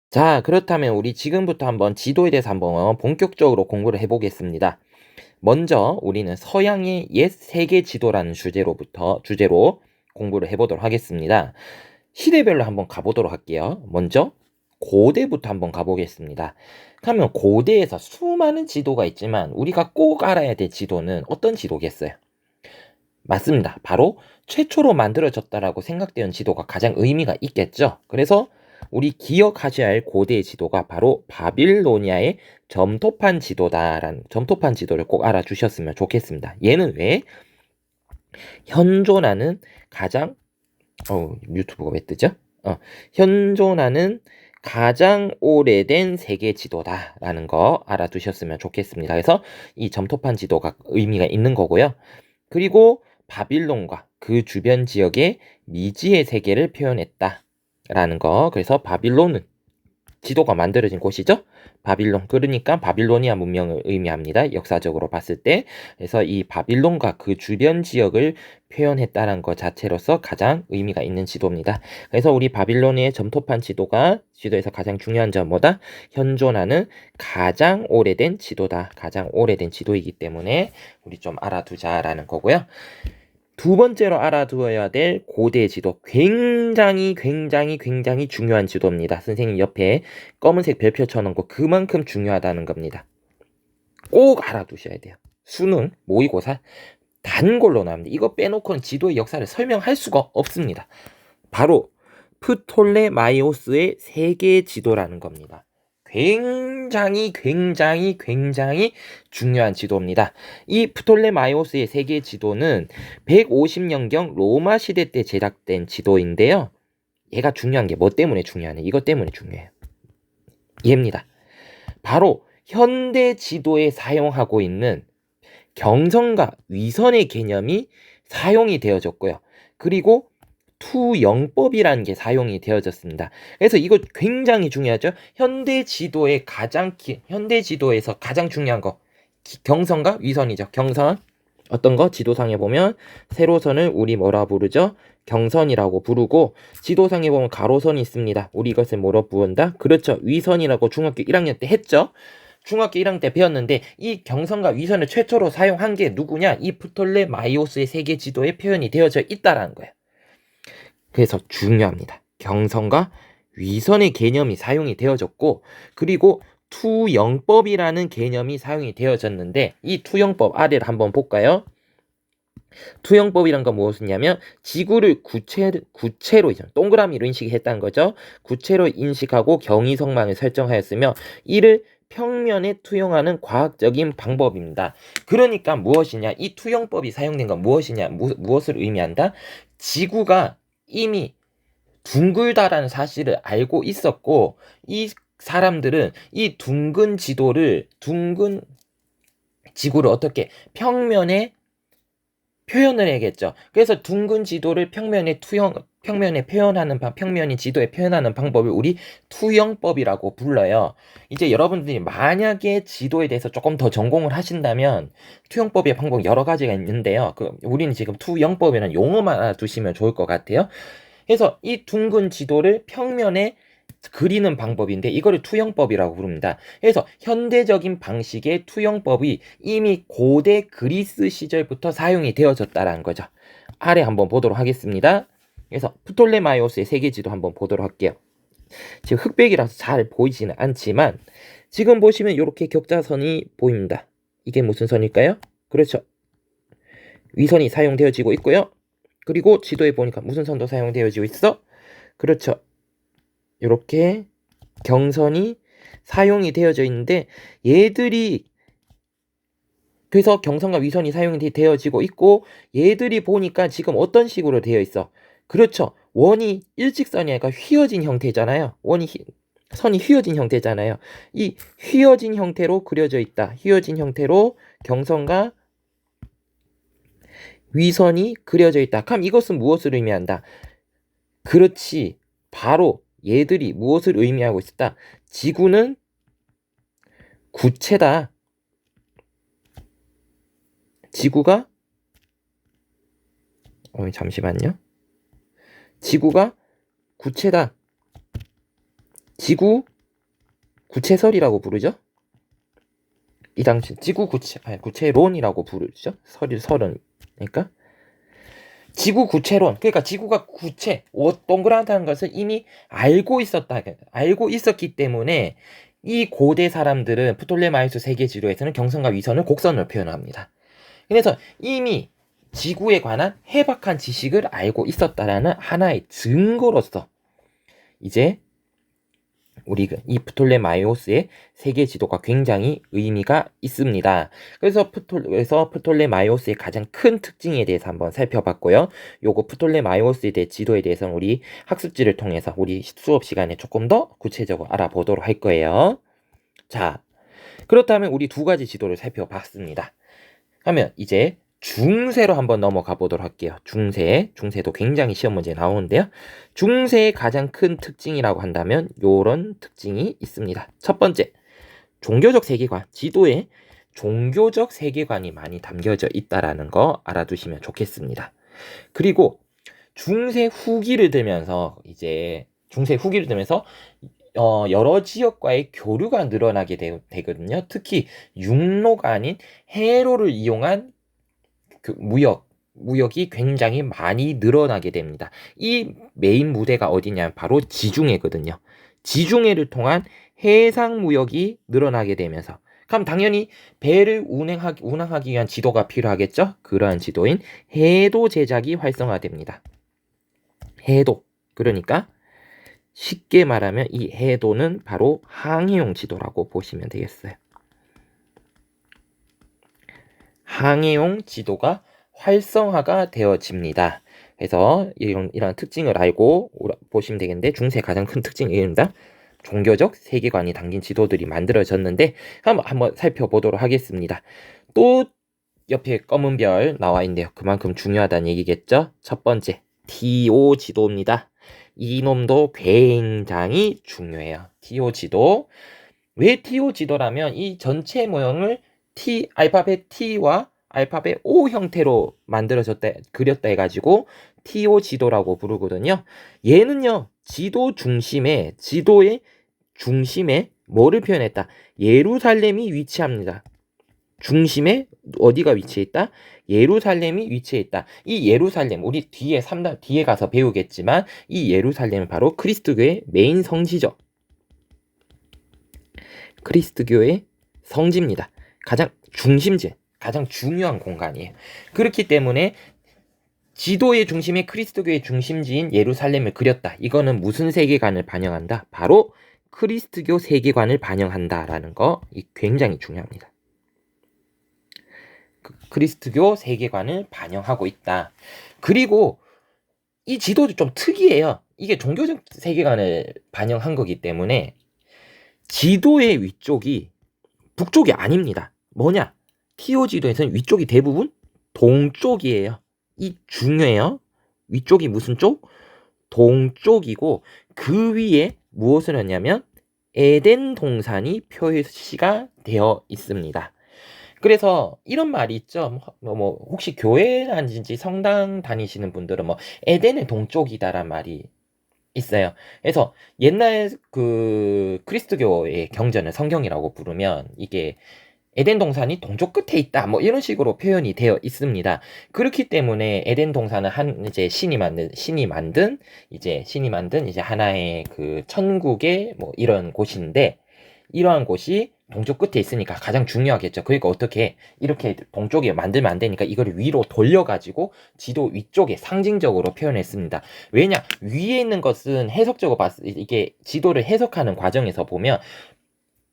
자, 그렇다면 우리 지금부터 한번 지도에 대해서 한번 본격적으로 공부를 해보겠습니다. 먼저 우리는 서양의 옛 세계 지도라는 주제로 공부를 해보도록 하겠습니다. 시대별로 한번 가보도록 할게요. 먼저 고대부터 한번 가보겠습니다. 그러면 고대에서 수많은 지도가 있지만 우리가 꼭 알아야 될 지도는 어떤 지도겠어요? 맞습니다. 바로 최초로 만들어졌다라고 생각되는 지도가 가장 의미가 있겠죠. 그래서 우리 기억하셔야 할 고대의 지도가 바로 바빌로니아의 점토판 지도를 꼭 알아주셨으면 좋겠습니다. 얘는 왜 현존하는 가장 유튜브가 왜 뜨죠? 현존하는 가장 오래된 세계 지도다라는 거 알아두셨으면 좋겠습니다. 그래서 이 점토판 지도가 의미가 있는 거고요. 그리고 바빌론과 그 주변 지역의 미지의 세계를 표현했다라는 거. 그래서 바빌론은 지도가 만들어진 곳이죠. 바빌론, 그러니까 바빌로니아 문명을 의미합니다. 역사적으로 봤을 때. 그래서 이 바빌론과 그 주변 지역을 표현했다는 것 자체로서 가장 의미가 있는 지도입니다. 그래서 우리 바빌로니아의 점토판 지도에서 가장 중요한 점 뭐다? 현존하는 가장 오래된 지도다. 가장 오래된 지도이기 때문에 우리 좀 알아두자라는 거고요. 두 번째로 알아두어야 될 고대 지도. 굉장히 중요한 지도입니다. 선생님 옆에 검은색 별표 쳐놓은 거 그만큼 중요하다는 겁니다. 꼭 알아두셔야 돼요. 수능, 모의고사 단골로 나옵니다. 이거 빼놓고는 지도의 역사를 설명할 수가 없습니다. 바로 프톨레마이오스의 세계 지도라는 겁니다. 굉장히 중요한 지도입니다. 이 프톨레마이오스의 세계 지도는 150년경 로마 시대 때 제작된 지도인데요. 얘가 중요한 게 뭐 때문에 중요하냐? 이것 때문에 중요해요. 얘입니다. 바로 현대 지도에 사용하고 있는 경선과 위선의 개념이 사용이 되어졌고요. 그리고 투영법이라는 게 사용이 되어졌습니다. 그래서 이거 굉장히 중요하죠. 현대 지도에서 가장 중요한 거 경선과 위선이죠. 경선 어떤 거 지도상에 보면 세로선을 우리 뭐라 부르죠? 경선이라고 부르고 지도상에 보면 가로선이 있습니다. 우리 이것을 뭐로 부른다? 그렇죠. 위선이라고 중학교 1학년 때 했죠. 중학교 1학년 때 배웠는데 이 경선과 위선을 최초로 사용한 게 누구냐? 이 프톨레마이오스의 세계 지도에 표현이 되어져 있다라는 거예요. 그래서 중요합니다. 경선과 위선의 개념이 사용이 되어졌고 그리고 투영법이라는 개념이 사용이 되어졌는데 이 투영법 아래를 한번 볼까요? 투영법이란 건 무엇이냐면 지구를 구체로 동그라미로 인식했다는 거죠. 구체로 인식하고 경위성망을 설정하였으며 이를 평면에 투영하는 과학적인 방법입니다. 그러니까 무엇이냐? 이 투영법이 사용된 건 무엇이냐? 무엇을 의미한다? 지구가 이미 둥글다라는 사실을 알고 있었고 이 사람들은 이 둥근 지구를 어떻게 평면에 표현을 해야겠죠. 그래서 둥근 지도를 평면인 지도에 표현하는 방법을 우리 투영법이라고 불러요. 이제 여러분들이 만약에 지도에 대해서 조금 더 전공을 하신다면 투영법의 방법 여러 가지가 있는데요. 우리는 지금 투영법이라는 용어만 알아두시면 좋을 것 같아요. 그래서 이 둥근 지도를 평면에 그리는 방법인데 이거를 투영법이라고 부릅니다. 그래서 현대적인 방식의 투영법이 이미 고대 그리스 시절부터 사용이 되어졌다는 거죠. 아래 한번 보도록 하겠습니다. 그래서 프톨레마이오스의 세계지도 한번 보도록 할게요. 지금 흑백이라서 잘 보이지는 않지만 지금 보시면 이렇게 격자선이 보입니다. 이게 무슨 선일까요? 그렇죠. 위선이 사용되어지고 있고요. 그리고 지도에 보니까 무슨 선도 사용되어지고 있어? 그렇죠. 이렇게 경선이 사용이 되어져 있는데 얘들이 그래서 경선과 위선이 사용이 되어지고 있고 얘들이 보니까 지금 어떤 식으로 되어 있어? 그렇죠. 원이 일직선이 아니라 휘어진 형태잖아요. 선이 휘어진 형태잖아요. 이 휘어진 형태로 그려져 있다. 휘어진 형태로 경선과 위선이 그려져 있다. 그럼 이것은 무엇을 의미한다? 그렇지. 바로 얘들이 무엇을 의미하고 있었다? 지구는 구체다. 지구가 잠시만요. 지구가 구체다. 지구 구체설이라고 부르죠. 이 당시 지구 구체론이라고 부르죠. 설은 그러니까 지구 구체론, 그러니까 지구가 동그랗다는 것을 이미 알고 있었기 때문에 이 고대 사람들은 프톨레마이오스 세계 지도에서는 경선과 위선을 곡선으로 표현합니다. 그래서 이미 지구에 관한 해박한 지식을 알고 있었다라는 하나의 증거로서 이제 이 프톨레마이오스의 세계 지도가 굉장히 의미가 있습니다. 그래서 프톨레마이오스의 가장 큰 특징에 대해서 한번 살펴봤고요. 요거 프톨레마이오스에 대해 지도에 대해서는 우리 학습지를 통해서 우리 수업 시간에 조금 더 구체적으로 알아보도록 할 거예요. 자, 그렇다면 우리 두 가지 지도를 살펴봤습니다. 하면 이제 중세로 한번 넘어가 보도록 할게요. 중세도 굉장히 시험 문제에 나오는데요. 중세의 가장 큰 특징이라고 한다면 요런 특징이 있습니다. 첫 번째, 종교적 세계관. 지도에 종교적 세계관이 많이 담겨져 있다라는 거 알아두시면 좋겠습니다. 그리고 중세 후기를 들면서 여러 지역과의 교류가 늘어나게 되거든요. 특히 육로가 아닌 해로를 이용한 그 무역이 굉장히 많이 늘어나게 됩니다. 이 메인 무대가 어디냐? 바로 지중해거든요. 지중해를 통한 해상 무역이 늘어나게 되면서 그럼 당연히 배를 운항하기 위한 지도가 필요하겠죠? 그러한 지도인 해도 제작이 활성화됩니다. 해도, 그러니까 쉽게 말하면 이 해도는 바로 항해용 지도라고 보시면 되겠어요. 항해용 지도가 활성화가 되어집니다. 그래서 이런 특징을 알고 보시면 되겠는데, 중세 가장 큰 특징입니다. 종교적 세계관이 담긴 지도들이 만들어졌는데 한번 살펴보도록 하겠습니다. 또 옆에 검은 별 나와 있는데요. 그만큼 중요하다는 얘기겠죠. 첫 번째, TO 지도입니다. 이놈도 굉장히 중요해요. TO 지도. 왜 TO 지도라면 이 전체 모형을 알파벳 T와 알파벳 O 형태로 그렸다 해가지고 TO 지도라고 부르거든요. 얘는요, 지도의 중심에 뭐를 표현했다? 예루살렘이 위치합니다. 중심에 어디가 위치했다? 예루살렘이 위치했다. 이 예루살렘, 우리 뒤에 가서 배우겠지만 이 예루살렘은 바로 그리스도교의 메인 성지죠. 그리스도교의 성지입니다. 가장 중요한 공간이에요. 그렇기 때문에 지도의 중심에 그리스도교의 중심지인 예루살렘을 그렸다. 이거는 무슨 세계관을 반영한다? 바로 그리스도교 세계관을 반영한다라는 거 굉장히 중요합니다. 그리스도교 세계관을 반영하고 있다. 그리고 이 지도도 좀 특이해요. 이게 종교적 세계관을 반영한 거기 때문에 지도의 위쪽이 북쪽이 아닙니다. 뭐냐? TO 지도에서는 위쪽이 대부분 동쪽이에요. 이 중요해요. 위쪽이 무슨 쪽? 동쪽이고 그 위에 무엇을 했냐면 에덴 동산이 표시가 되어 있습니다. 그래서 이런 말이 있죠. 혹시 교회 다니는지 성당 다니시는 분들은 에덴의 동쪽이다란 말이 있어요. 그래서 옛날 그 그리스도교의 경전을 성경이라고 부르면 이게 에덴 동산이 동쪽 끝에 있다. 이런 식으로 표현이 되어 있습니다. 그렇기 때문에 에덴 동산은 신이 만든 이제 하나의 그 천국의 이런 곳인데, 이러한 곳이 동쪽 끝에 있으니까 가장 중요하겠죠. 그러니까 어떻게 이렇게 동쪽에 만들면 안 되니까 이걸 위로 돌려가지고 지도 위쪽에 상징적으로 표현했습니다. 왜냐? 위에 있는 것은 해석적으로 이게 지도를 해석하는 과정에서 보면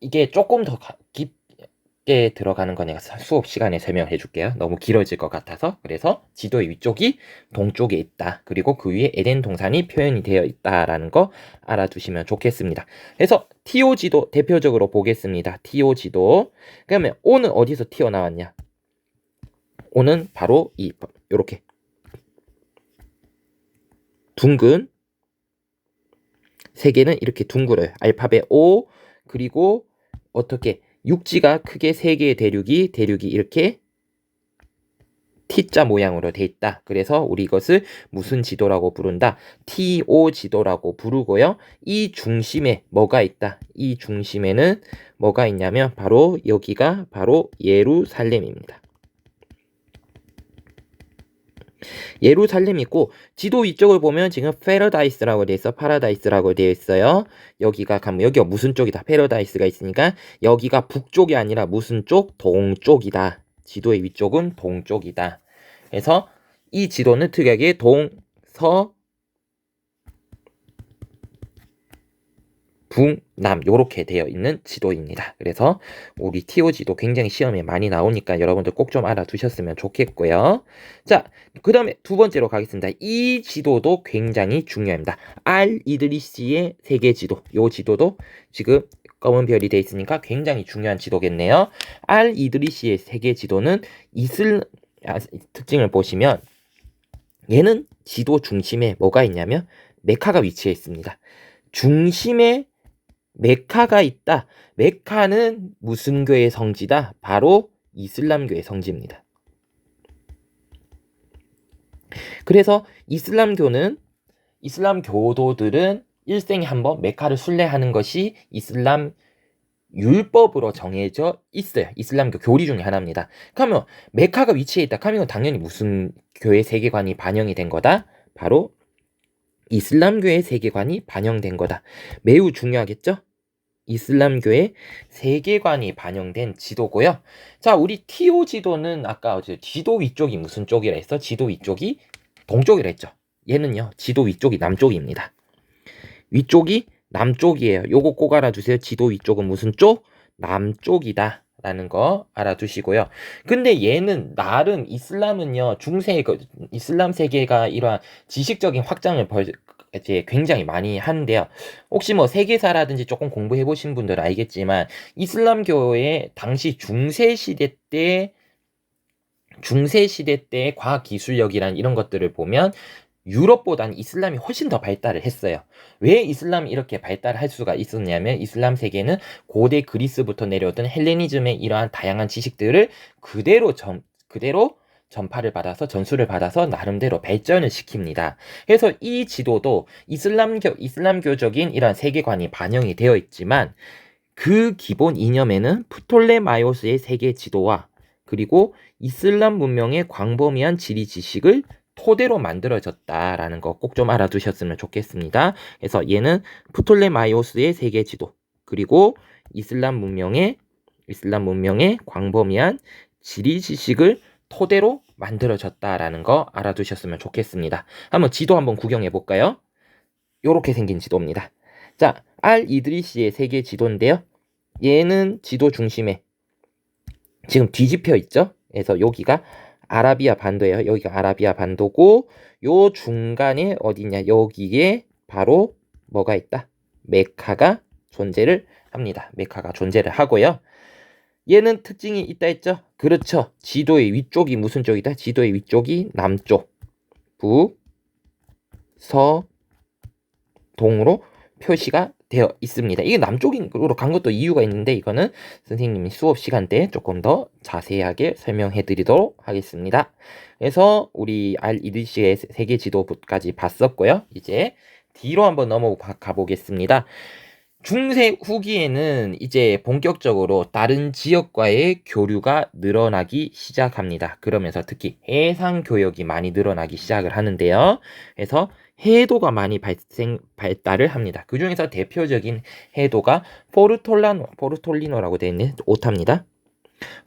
이게 조금 더 깊게 들어가는 거 내가 수업 시간에 설명해 줄게요. 너무 길어질 것 같아서. 그래서 지도의 위쪽이 동쪽에 있다. 그리고 그 위에 에덴 동산이 표현이 되어 있다라는 거 알아두시면 좋겠습니다. 그래서 TO 지도 대표적으로 보겠습니다. TO 지도. 그러면 O는 어디서 튀어나왔냐? O는 바로 요렇게 둥근, 세 개는 이렇게 둥글어요. 알파벳 O, 그리고 어떻게 육지가 크게 세 개의 대륙이 이렇게 T자 모양으로 돼 있다. 그래서 우리 이것을 무슨 지도라고 부른다? TO 지도라고 부르고요. 이 중심에 뭐가 있다? 이 중심에는 뭐가 있냐면 바로 여기가 바로 예루살렘입니다. 예루살렘이 있고 지도 위쪽을 보면 지금 패러다이스라고 되어 있어. 파라다이스라고 되어 있어요. 여기가 가면 여기가 무슨 쪽이다. 패러다이스가 있으니까 여기가 북쪽이 아니라 무슨 쪽? 동쪽이다. 지도의 위쪽은 동쪽이다. 그래서 이 지도는 특이하게 동서 북남 요렇게 되어 있는 지도입니다. 그래서 우리 TO 지도 굉장히 시험에 많이 나오니까 여러분들 꼭 좀 알아두셨으면 좋겠고요. 자, 그 다음에 두 번째로 가겠습니다. 이 지도도 굉장히 중요합니다. 알 이드리시의 세계 지도. 요 지도도 지금 검은 별이 되어 있으니까 굉장히 중요한 지도겠네요. 알 이드리시의 세계 지도는 특징을 보시면 얘는 지도 중심에 뭐가 있냐면 메카가 위치해 있습니다. 중심에 메카가 있다. 메카는 무슨 교의 성지다? 바로 이슬람교의 성지입니다. 그래서 이슬람 교도들은 일생에 한번 메카를 순례하는 것이 이슬람 율법으로 정해져 있어요. 이슬람교 교리 중에 하나입니다. 그러면 메카가 위치해 있다. 그러면 당연히 무슨 교회 세계관이 반영이 된 거다? 바로 이슬람교의 세계관이 반영된 거다. 매우 중요하겠죠? 이슬람교의 세계관이 반영된 지도고요. 자, 우리 TO 지도는 아까 지도 위쪽이 무슨 쪽이라 했어? 지도 위쪽이 동쪽이라 했죠. 얘는요, 지도 위쪽이 남쪽입니다. 위쪽이 남쪽이에요. 요거 꼭 알아두세요. 지도 위쪽은 무슨 쪽? 남쪽이다. 라는 거 알아두시고요. 근데 얘는 나름 이슬람은요, 이슬람 세계가 이러한 지식적인 확장을 이제 굉장히 많이 하는데요. 혹시 뭐 세계사라든지 조금 공부해 보신 분들은 알겠지만 이슬람교의 당시 중세 시대 때 과학 기술력이란 이런 것들을 보면 유럽보다는 이슬람이 훨씬 더 발달을 했어요. 왜 이슬람이 이렇게 발달할 수가 있었냐면 이슬람 세계는 고대 그리스부터 내려오던 헬레니즘의 이러한 다양한 지식들을 그대로 전파를 받아서 전수를 받아서 나름대로 발전을 시킵니다. 그래서 이 지도도 이슬람교적인 이런 세계관이 반영이 되어 있지만 그 기본 이념에는 프톨레마이오스의 세계 지도와 그리고 이슬람 문명의 광범위한 지리 지식을 토대로 만들어졌다라는 거 꼭 좀 알아두셨으면 좋겠습니다. 그래서 얘는 프톨레마이오스의 세계 지도 그리고 이슬람 문명의 광범위한 지리 지식을 토대로 만들어졌다라는 거 알아두셨으면 좋겠습니다. 한번 지도 한번 구경해 볼까요? 요렇게 생긴 지도입니다. 자, 알 이드리시의 세계 지도인데요. 얘는 지도 중심에 지금 뒤집혀 있죠? 그래서 여기가 아라비아 반도예요. 여기가 아라비아 반도고 요 중간에 어디냐? 여기에 바로 뭐가 있다? 메카가 존재를 합니다. 메카가 존재를 하고요. 얘는 특징이 있다 했죠? 그렇죠. 지도의 위쪽이 무슨 쪽이다? 지도의 위쪽이 남쪽, 북, 서, 동으로 표시가 되어 있습니다. 이게 남쪽으로 간 것도 이유가 있는데 이거는 선생님이 수업 시간 때 조금 더 자세하게 설명해 드리도록 하겠습니다. 그래서 우리 이드리시의 세계 지도부까지 봤었고요. 이제 뒤로 한번 넘어가 보겠습니다. 중세 후기에는 이제 본격적으로 다른 지역과의 교류가 늘어나기 시작합니다. 그러면서 특히 해상 교역이 많이 늘어나기 시작을 하는데요. 그래서 해도가 많이 발달을 합니다. 그 중에서 대표적인 해도가 포르톨리노라고 되어 있는 오타입니다.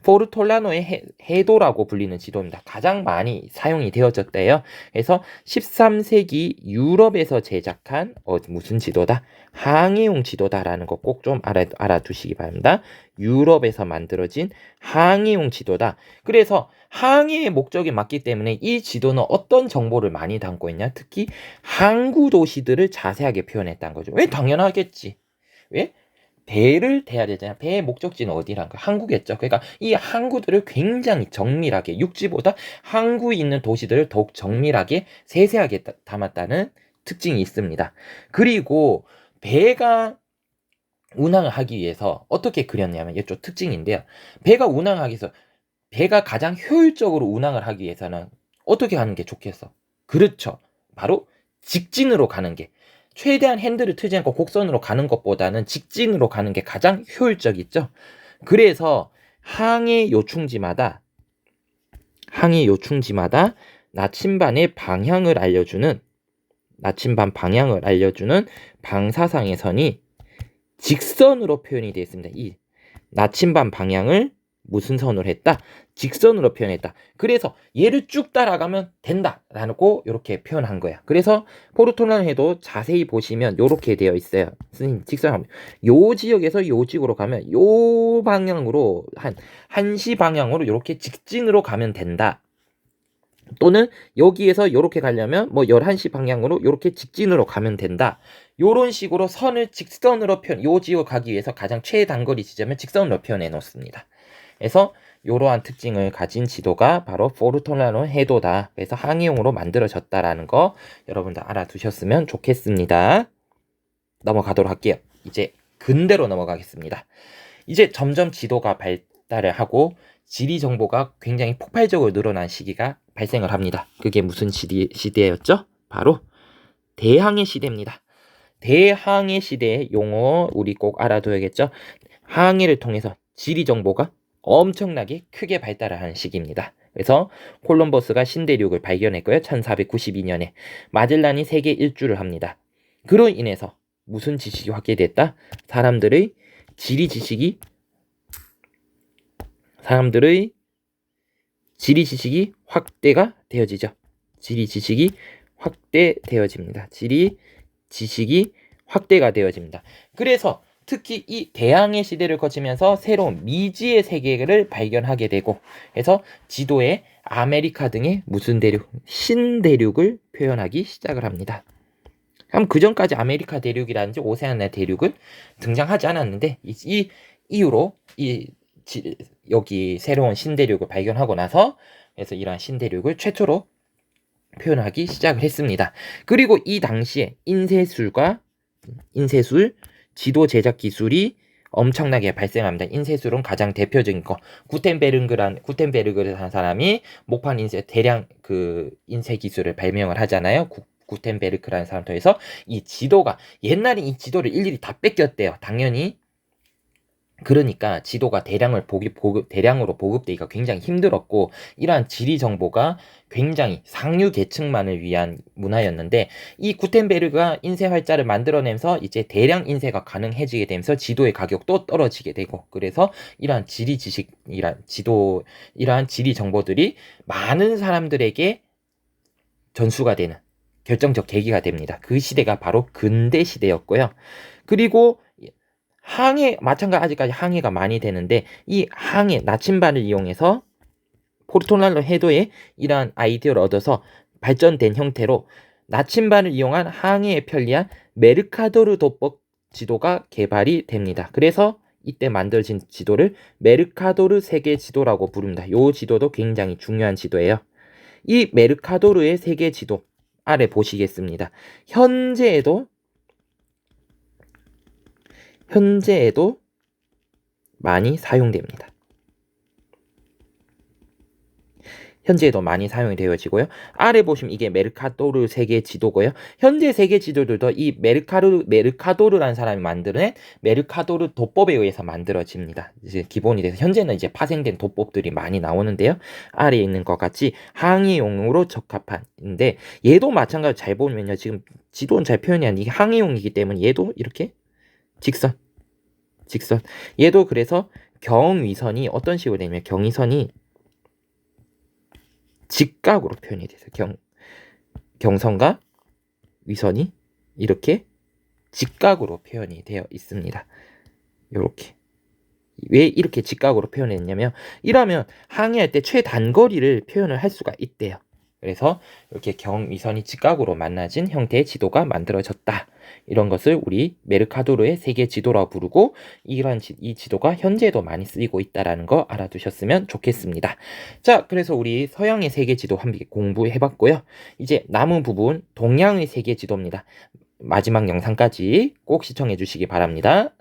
포르톨라노의 해도라고 불리는 지도입니다. 가장 많이 사용이 되어졌대요. 그래서 13세기 유럽에서 제작한 무슨 지도다? 항해용 지도다라는 거 꼭 좀 알아두시기 바랍니다. 유럽에서 만들어진 항해용 지도다. 그래서 항해의 목적에 맞기 때문에 이 지도는 어떤 정보를 많이 담고 있냐? 특히 항구 도시들을 자세하게 표현했다는 거죠. 왜? 당연하겠지. 왜? 배를 대야 되잖아요. 배의 목적지는 어디란 거야? 항구겠죠. 그러니까 이 항구들을 굉장히 정밀하게 육지보다 항구에 있는 도시들을 더욱 정밀하게 세세하게 담았다는 특징이 있습니다. 그리고 배가 운항을 하기 위해서 어떻게 그렸냐면 이쪽 특징인데요. 배가 운항하기 위해서 배가 가장 효율적으로 운항을 하기 위해서는 어떻게 가는 게 좋겠어? 그렇죠. 바로 직진으로 가는 게, 최대한 핸들을 트지 않고 곡선으로 가는 것보다는 직진으로 가는 게 가장 효율적이죠. 그래서 항해 요충지마다 나침반의 방향을 알려주는 방사상의 선이 직선으로 표현이 되어 있습니다. 이 나침반 방향을 무슨 선으로 했다? 직선으로 표현했다. 그래서 얘를 쭉 따라가면 된다라고 이렇게 표현한 거야. 그래서 포르토나노해도 자세히 보시면 이렇게 되어 있어요. 선생님 직선하면 요 지역에서 요 지역으로 가면 요 방향으로 한 1시 방향으로 이렇게 직진으로 가면 된다. 또는 여기에서 이렇게 가려면 뭐 11시 방향으로 이렇게 직진으로 가면 된다. 요런 식으로 선을 직선으로 요 지역 가기 위해서 가장 최단거리 지점을 직선으로 표현해 놓습니다. 그래서 이러한 특징을 가진 지도가 바로 포르토나노 해도다. 그래서 항해용으로 만들어졌다라는 거 여러분들 알아두셨으면 좋겠습니다. 넘어가도록 할게요. 이제 근대로 넘어가겠습니다. 이제 점점 지도가 발달을 하고 지리 정보가 굉장히 폭발적으로 늘어난 시기가 발생을 합니다. 그게 무슨 시대였죠? 바로 대항해 시대입니다. 대항해 시대의 용어 우리 꼭 알아둬야겠죠? 항해를 통해서 지리 정보가 엄청나게 크게 발달을 하는 시기입니다. 그래서 콜럼버스가 신대륙을 발견했고요. 1492년에 마젤란이 세계 일주를 합니다. 그로 인해서 무슨 지식이 확대됐다? 사람들의 지리 지식이 확대가 되어지죠. 지리 지식이 확대가 되어집니다. 그래서 특히 이 대항해 시대를 거치면서 새로운 미지의 세계를 발견하게 되고, 해서 지도에 아메리카 등의 무슨 대륙, 신대륙을 표현하기 시작을 합니다. 그럼 그 전까지 아메리카 대륙이라든지 오세아니아 대륙은 등장하지 않았는데, 이 이후로 여기 새로운 신대륙을 발견하고 나서, 그래서 이러한 신대륙을 최초로 표현하기 시작을 했습니다. 그리고 이 당시에 인쇄술 지도 제작 기술이 엄청나게 발생합니다. 인쇄술은 가장 대표적인 거, 구텐베르그라는 사람이 목판 인쇄 대량 그 인쇄 기술을 발명을 하잖아요. 구텐베르크라는 사람 통해서 이 지도가, 옛날에 이 지도를 일일이 다 뺏겼대요. 당연히. 그러니까 지도가 대량으로 보급되기가 굉장히 힘들었고, 이러한 지리 정보가 굉장히 상류 계층만을 위한 문화였는데, 이 구텐베르그가 인쇄 활자를 만들어내면서 이제 대량 인쇄가 가능해지게 되면서 지도의 가격도 떨어지게 되고, 그래서 이러한 지리 정보들이 많은 사람들에게 전수가 되는 결정적 계기가 됩니다. 그 시대가 바로 근대 시대였고요. 그리고 아직까지 항해가 많이 되는데, 이 나침반을 이용해서 포르토나노 해도에 이러한 아이디어를 얻어서 발전된 형태로 나침반을 이용한 항해에 편리한 메르카도르 도법 지도가 개발이 됩니다. 그래서 이때 만들어진 지도를 메르카도르 세계 지도라고 부릅니다. 이 지도도 굉장히 중요한 지도예요. 이 메르카도르의 세계 지도 아래 보시겠습니다. 현재에도 많이 사용됩니다. 현재에도 많이 사용이 되어지고요. 아래 보시면 이게 메르카도르 세계 지도고요. 현재 세계 지도들도 이 메르카도르라는 사람이 만드는 메르카도르 도법에 의해서 만들어집니다. 이제 기본이 돼서 현재는 이제 파생된 도법들이 많이 나오는데요. 아래에 있는 것 같이 항해용으로 적합한데, 얘도 마찬가지로 잘 보면요. 지금 지도는 잘 표현이 안 돼. 이게 항해용이기 때문에 얘도 이렇게 직선. 얘도 그래서 경위선이 어떤 식으로 되냐면, 경위선이 직각으로 표현이 돼서 경선과 위선이 이렇게 직각으로 표현이 되어 있습니다. 이렇게. 왜 이렇게 직각으로 표현했냐면, 이러면 항해할 때 최단거리를 표현을 할 수가 있대요. 그래서 이렇게 경위선이 직각으로 만나진 형태의 지도가 만들어졌다. 이런 것을 우리 메르카도르의 세계 지도라고 부르고, 이 지도가 현재도 많이 쓰이고 있다는 거 알아두셨으면 좋겠습니다. 자, 그래서 우리 서양의 세계 지도 함께 공부해봤고요. 이제 남은 부분 동양의 세계 지도입니다. 마지막 영상까지 꼭 시청해 주시기 바랍니다.